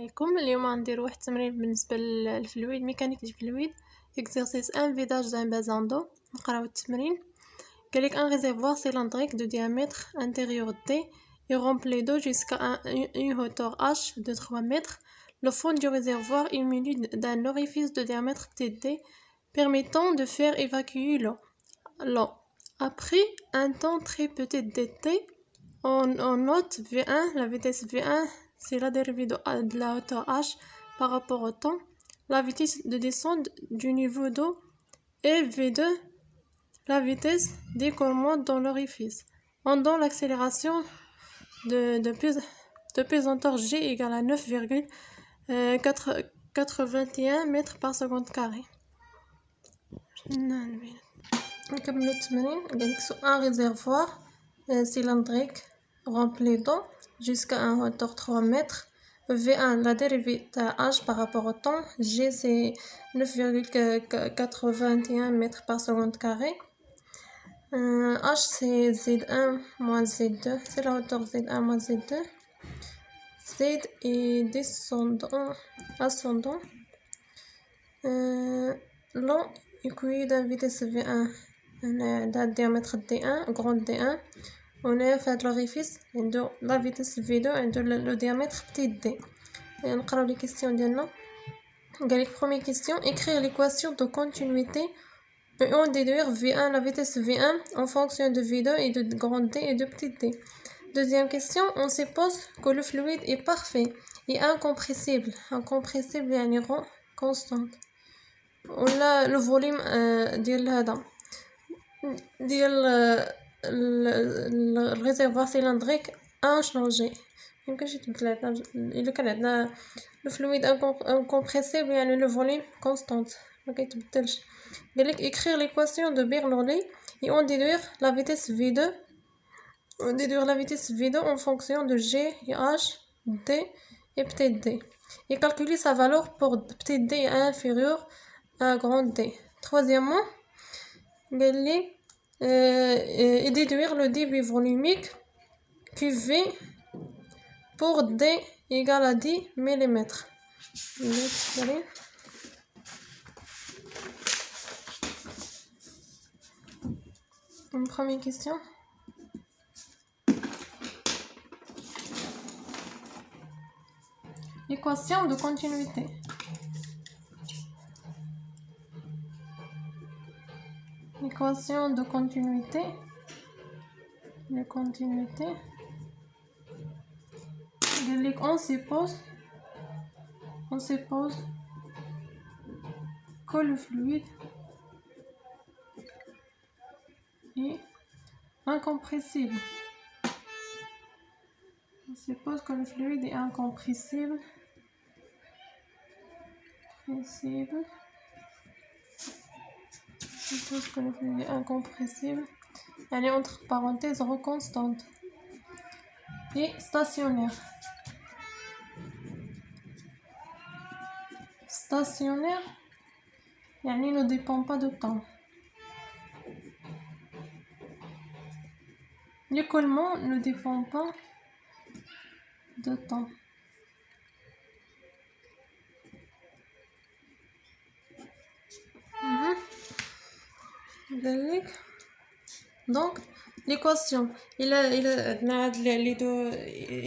عليكم. اليوم غندير واحد التمرين بالنسبه للفلويد ميكانيك ديال الفلويد اكزرسيس ان فيداج دان بازان دو. نقراو التمرين. قالك ان réservoir cylindrique de diamètre intérieur D est rempli d'eau jusqu'à une hauteur H de 3 mètres. Le fond du réservoir est muni d'un orifice de diamètre TD permettant de faire évacuer l'eau. Après un temps très petit dt, on note V1, la vitesse V1 c'est la dérivée de la hauteur H par rapport au temps, la vitesse de descente du niveau d'eau et V2, la vitesse d'écoulement dans l'orifice. On donne l'accélération de pesanteur G égale à 9,81 mètres par seconde carré. نكمل التمرين. قالك un réservoir cylindrique rempli d'eau jusqu'à une hauteur 3 mètres. V1 la dérivée de H par rapport au temps, G c'est 9,81 mètres par seconde carré. H c'est Z1 moins Z2, c'est la hauteur Z1 moins Z2. Z est descendant, ascendant. L'eau est coulée d'une vitesse V1 d'un diamètre D1, grand D1. On est fait l'orifice de la vitesse V2 et de le diamètre TD. نقراو les questions ديالنا. قالك première question, écrire l'équation de continuité et on déduire V1 la vitesse V1 en fonction de V2 et de grand D et de petit d. Deuxième question, on suppose que le fluide est parfait et incompressible. Incompressible يعني rond constante. ولا le volume ديال هذا ديال الريزرفوار سيلندريك انشونجي يمكنش يتبدل. الا كان عندنا لو فلويد انكمبريسيبل يعني لو فوليوم كونستانت ما كيتبدلش. قالك écrire l'équation de Bernoulli et on déduire la vitesse V2 en fonction de G et H, D et petit d et calculer sa valeur pour petit d inférieur à grand D. Troisièmement, قالك et déduire le débit volumique QV pour D égale à 10 mm. Une première question. L'équation de continuité. L'équation de continuité. On suppose que le fluide est incompressible. On suppose que le fluide est incompressible. Suppose que le fluide est incompressible. Elle est entre parenthèses rho constante et stationnaire. Stationnaire, elle ne dépend pas de temps. L'écoulement ne dépend pas de temps. Donc l'équation il a les deux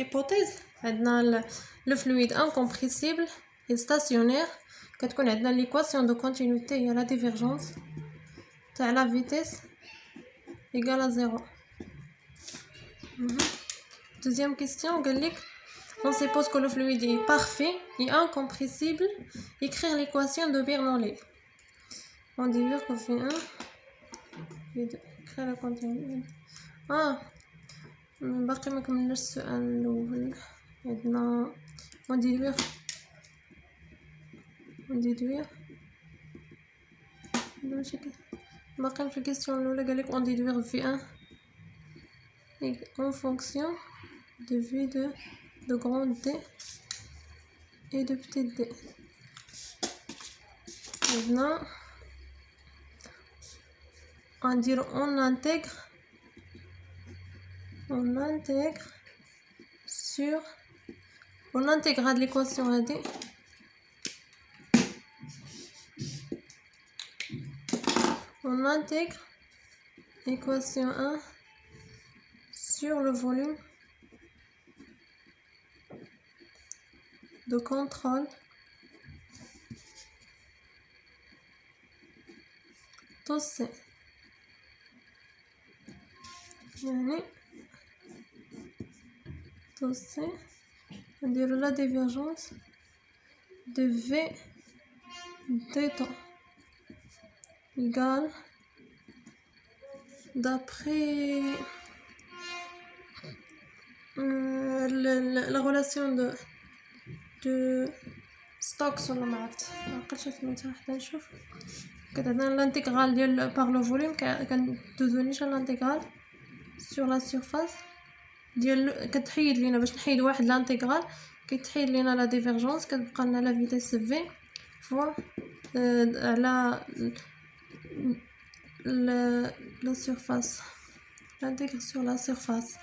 hypothèses. Le fluide incompressible et stationnaire. كتكون عندنا l'équation de continuité هي la divergence تاع la vitesse égale à 0. Deuxième question, on suppose que le fluide est parfait et incompressible. Écrire l'équation de Bernoulli. On dit que V1 écrire la continuité. باقي ما كملناش السؤال الاول. عندنا on déduire باقي في الكيسيون الاولى قالك on déduire V1 en fonction de V2 de grand D et de petit d. Maintenant on intègre sur on intègre l'équation هذه on intègre l'équation 1 sur le volume de contrôle توصي يعني توصي نديرو لا ديفيرجونس de V de temps égale d'après la relation de ستوكس ولا معرفت معقلتش سميتها حتى نشوف كتعطينا لانتيغرال ديال باغ لو فوليوم كندوزو نيشان لانتيغرال سور لا سيرفاس ديال كتحيد لينا باش نحيد واحد لانتيغرال كيتحيد لينا لا ديفيرجونس كتبقى لنا لا فيتيس في فوا على لا سيرفاس لانتيغر سور لا سيرفاس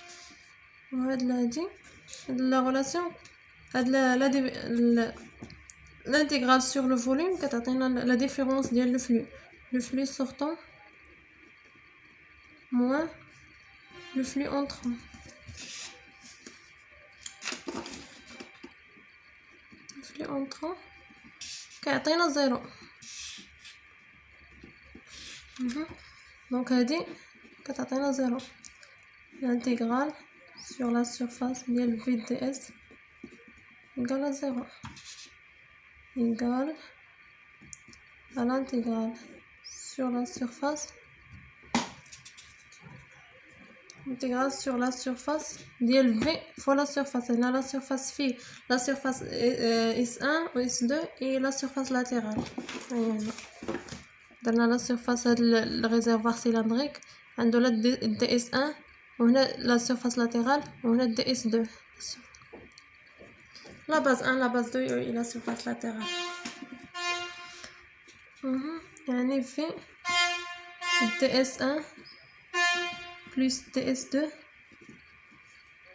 وهاد هادي لا غولاسيون هاد l'intégral sur le volume كتعطينا la différence ديال le flux sortant moins le flux entrant le flux entrant كيعطينا 0 donc هادي كتعطينا 0 l'intégral sur la surface ديال VDS égale à 0 égale à l'intégrale sur la surface intégrale sur la surface ديال V fois la surface هنا la surface في la surface S1 و S2 et la surface latérale هنا درنا la surface هاد الريزيرفوار سيلندريك عنده لا DS1 وهنا la surface latérale وهنا DS2 la base 1 la base 2 et la surface latérale يعني في DS1 plus DS2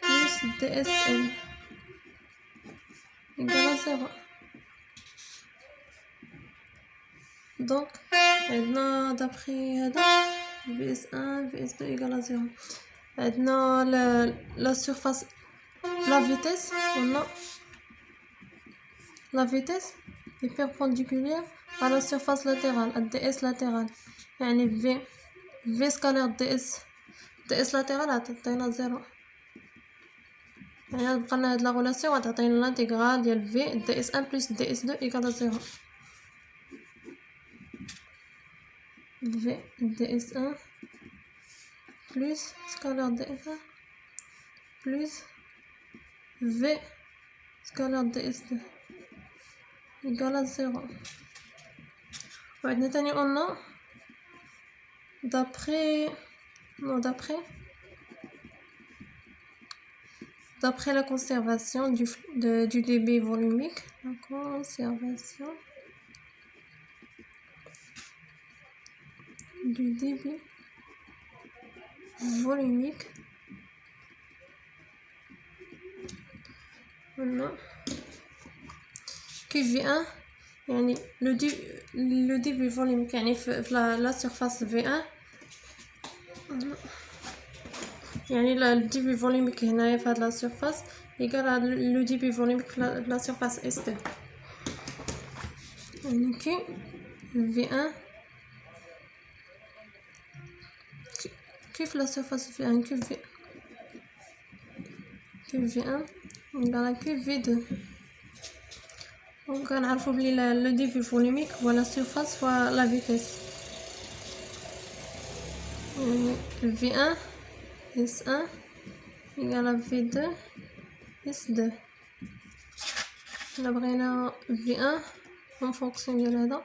plus DSL égale à 0 donc عندنا d'après هذا VS1 VS2 égale à 0 عندنا la surface la vitesse on a la vitesse est perpendiculaire à la surface latérale, à DS latérale. يعني V scalaire DS latérale تعطينا 0. يعني بقى لنا هاد لا غولاسيون تعطينا لانتيغرال ديال V DS1 plus DS2 égale à 0. V DS1 plus scalaire DS1 plus V scalaire DS2 égale à 0. وعندنا تاني قلنا d'après la conservation du débit volumique, la conservation du débit volumique, on a QV1 يعني le débit volumique يعني في la surface V1 يعني le débit volumique هنايا في هاد la surface égal le débit volumique في la surface S2 يعني Q V1 كيف la surface V1 QV1 égal à QV2 Donc, on a le débit volumique ou la surface fois la vitesse. V1 S1 égale à V2 S2. On a V1 en fonction de là.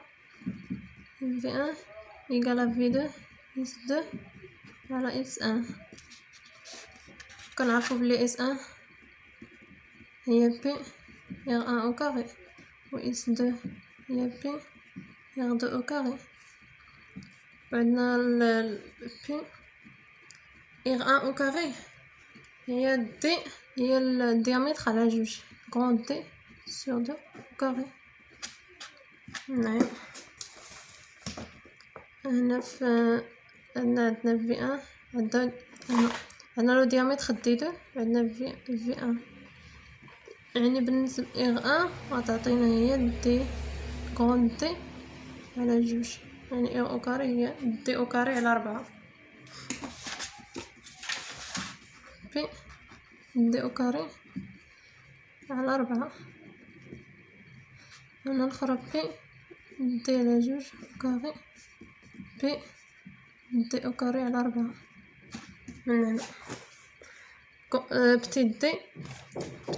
V1 égale à V2 S2 égale à S1. On a les S1 et P R1 au carré. و S2 هي P R2 au carré وعندنا ال P R1 au carré هي D هي الديامتر على 2 grand D sur 2 au carré. نعم هنا في عندنا V1 عندنا لو ديامتر D2 عندنا V1 يعني بالنسبة R1 غتعطينا هي D grand D على 2 يعني R au carré هي D au carré على 4 P D au carré على 4 هنا الأخرى P D على 2 au carré P D au carré على 4 من هنا بتيت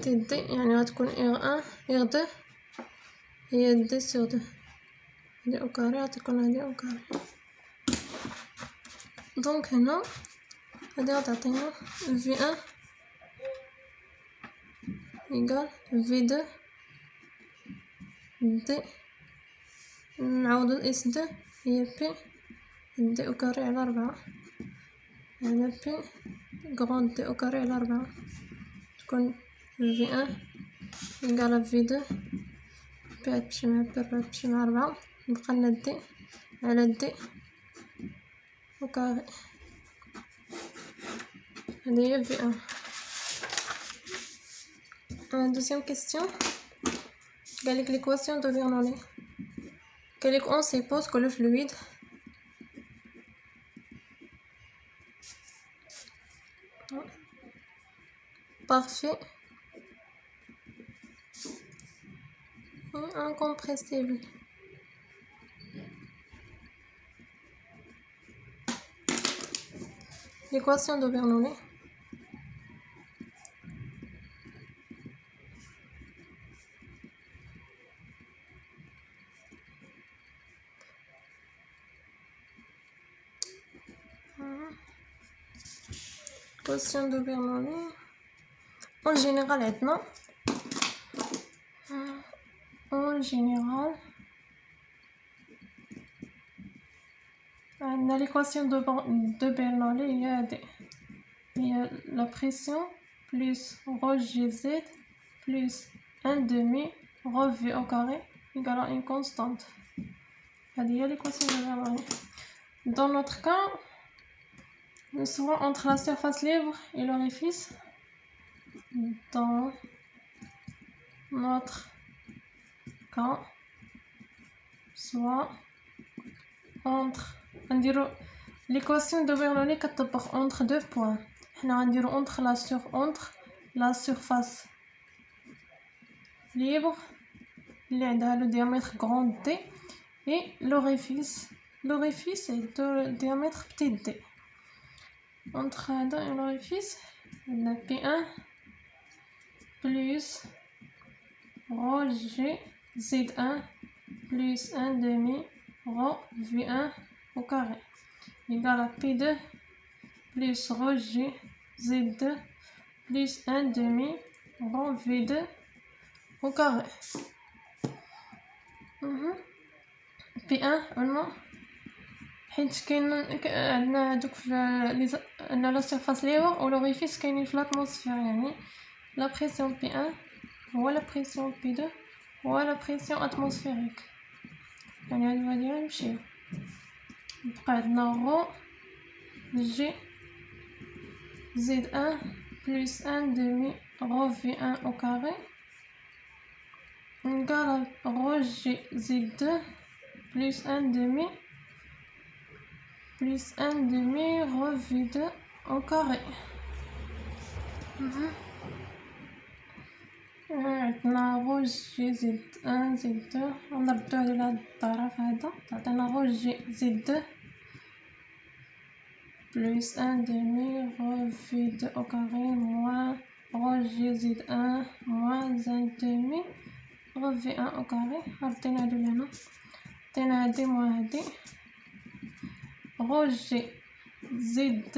دي يعني غتكون R1 R2 هي دي سور 2 هادي او كاري غتكون هادي او كاري. دونك هنا هادي غتعطينا V1 إيكال V2 دي نعوضو اس 2 هي بي دي او كاري على 4 هنا بي غراند دي او كاري على 4 تكون V1 إيكال V2 بي غتمشي مع بي غتمشي مع 4 نبقى لنا دي على دي او كاري. هادي هي V1. Deuxième question. Quelle est l'équation de Bernoulli? On suppose que le fluide parfait et incompressible. L'équation de Bernoulli. L'équation de Bernoulli. En général, maintenant. En général, l'équation de Bernoulli, il y a la pression plus rho Gz plus 1 demi rho V au carré égale à une constante. C'est l'équation de Bernoulli. Dans notre cas, nous serons entre la surface libre et l'orifice. Dans notre cas, soit entre l'équation de Bernoulli كتطبق entre deux points. حنا غنديرو entre la surface libre اللي عندها le diamètre grand D et l'orifice est de diamètre petit d. Entre هذا et l'orifice عندنا P1 plus rho G Z1 plus 1 demi rho V1 au carré égale à P2 plus rho G Z2 plus 1 demi rho V2 au carré. P1 قلنا حيت كاين عندنا هادوك عندنا لا سيرفاس ليبر و لوريفيس كاينين في لاتموسفير يعني لا بريسيون P1 هو لا بريسيون P2 هو لا بريسيون اتموسفيريك يعني هادو غادي نمشيو بقى عندنا رho G Z1 plus 1 demi rho V1 au carré égale à rho G Z2 plus 1 demi rho V2 au carré. عندنا rho G Z1 Z2 غنردوه لهاد الطرف هذا تعطينا rho G Z2 plus 1 demi rho V2 au carré moins rho G Z1 moins 1 demi rho V1 au carré. ردينا هادو لهنا عطينا هادي moins هادي rho G Z2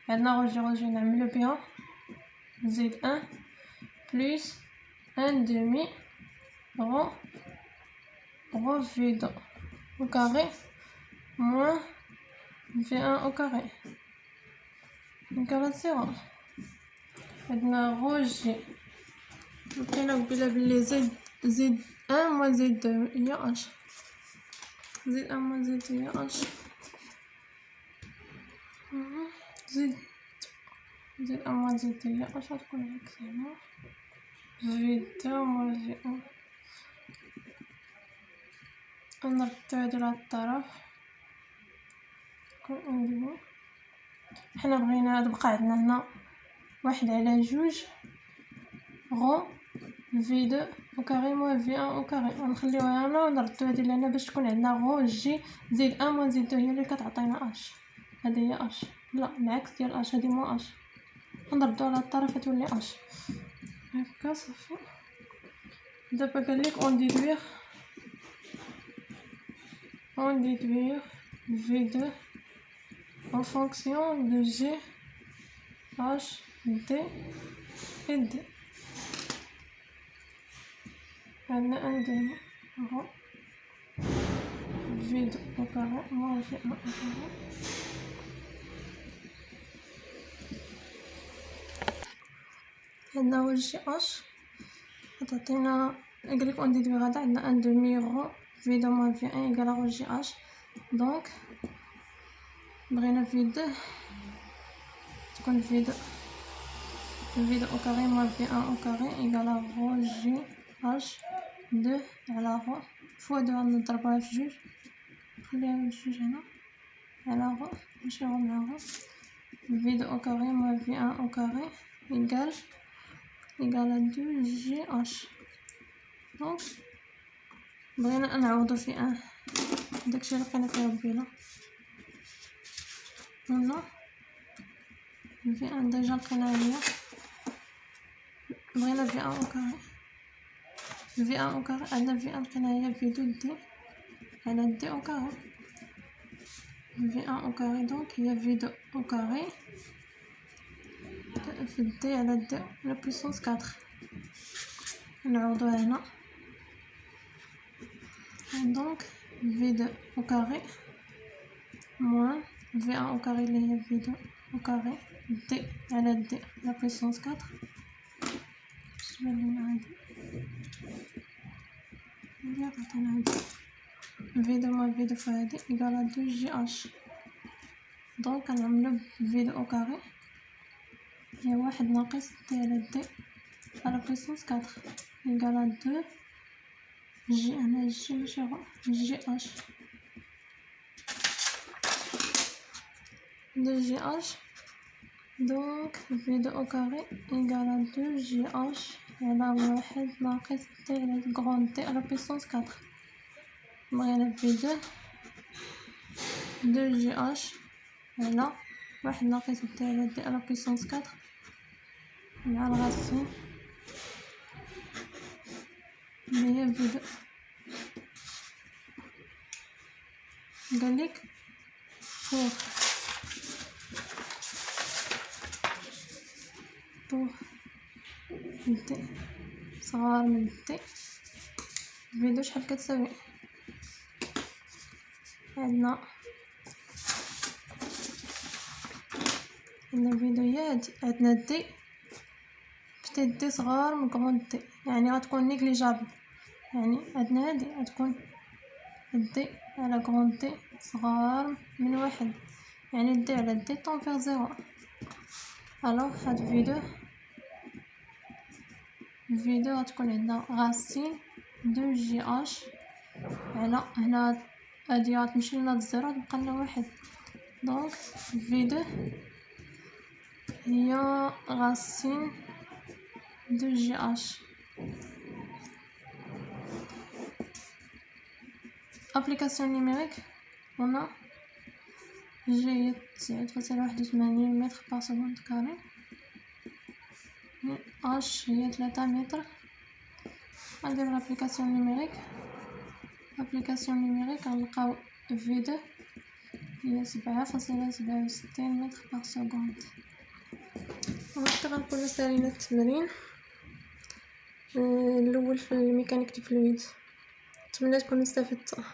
عندنا rho G نعملو بها Z1 plus 1 demi rho V2 au carré moins V1 au carré égale à 0. عندنا rho G لقينا بلا بلي زد 1 موان زد 2 هي اش. زد 1 موان زد 2 هي اش. زد 1 موان زد 2 هي اش غتكون عكس هنا. في 2 موان في 1 نردو هادو لهاد الطرف كون انديو. حنا بغينا تبقى عندنا هنا 1/2 غون في 2 او كاري موان في 1 او كاري. غنخليوها هنا ونردو هادي لهنا باش تكون عندنا غون جي زد 1 موان زد 2 هي اللي كتعطينا اش. هادي هي اش، لا العكس ديال اش، هادي موان اش. نردو على الطرف تولي اش هكا صافي. دابا قالك اون ديدوير V2 en fonction de G, H, D et D. عندنا un demi rond V2 au carré moins V1 au carré. عندنا هو جي اش غتعطينا قالك اون ديدوير هذا عندنا ان demi rond V2 moins V1 égale à جي اش. دونك بغينا V2 تكون V2 au carré moins V1 au carré égale à rho G H 2 على rho fois 2 غنضربوها في جوج نخليها بجوج هنا على rho ماشي rho مع rho V2 au carré moins V1 au carré égale à 2 G H. دونك بغينا نعوضو في ان داكشي اللي لقينا فيه قبيله هنا في ان ديجا لقيناها هي. بغينا في ان او كاري عندنا في ان لقيناها هي في 2 دي على دي او كاري في ان او كاري. دونك هي في 2 او كاري في دي على دي لا بويسونس 4. نعوضوها هنا. دونك في 2 au carré moins V1 au carré اللي هي V2 au carré D على D la puissance 4. شبالينا هادي اللي عطاتنا هادي V2 moins V2 فهادي égale à 2 GH. دونك غنعملو V2 au carré هي 1 ناقص D على D على puissance 4 égale à 2 G هنا G ماشي غو GH 2GH. donc V2 au carré égale à 2GH على 1 ناقص T على grand T à la puissance 4. بغينا V2 2GH على 1 ناقص T على D à la puissance 4 مع الغاسين اللي هي V2. قالك pour D صغار من D V2 شحال كتساوي. عندنا V2 هي هادي عندنا دي بتيت دي صغار من كغون دي يعني غتكون نيجليجابل. يعني عندنا هادي غتكون دي على كغون دي صغار من 1 يعني دي على دي طون فيغ 0. الوغ هاد V2 غتكون عندنا غاسين 2 جي اش على هنا هادي غتمشي لنا الزيرو تبقى لنا 1. دونك V2 هي غاسين 2 جي اش. ابليكاسيون نيميريك هنا جي هي 9.81 متر بار سكوند كاري اش هي 3 متر. غندير لابليكاسيون نيميريك غنلقاو V2 هي 7.67 متر بار سكوند. وهكا غنكونو سالينا التمرين الاول في الميكانيك دي فلويد. نتمنى تكونوا استفدتوا.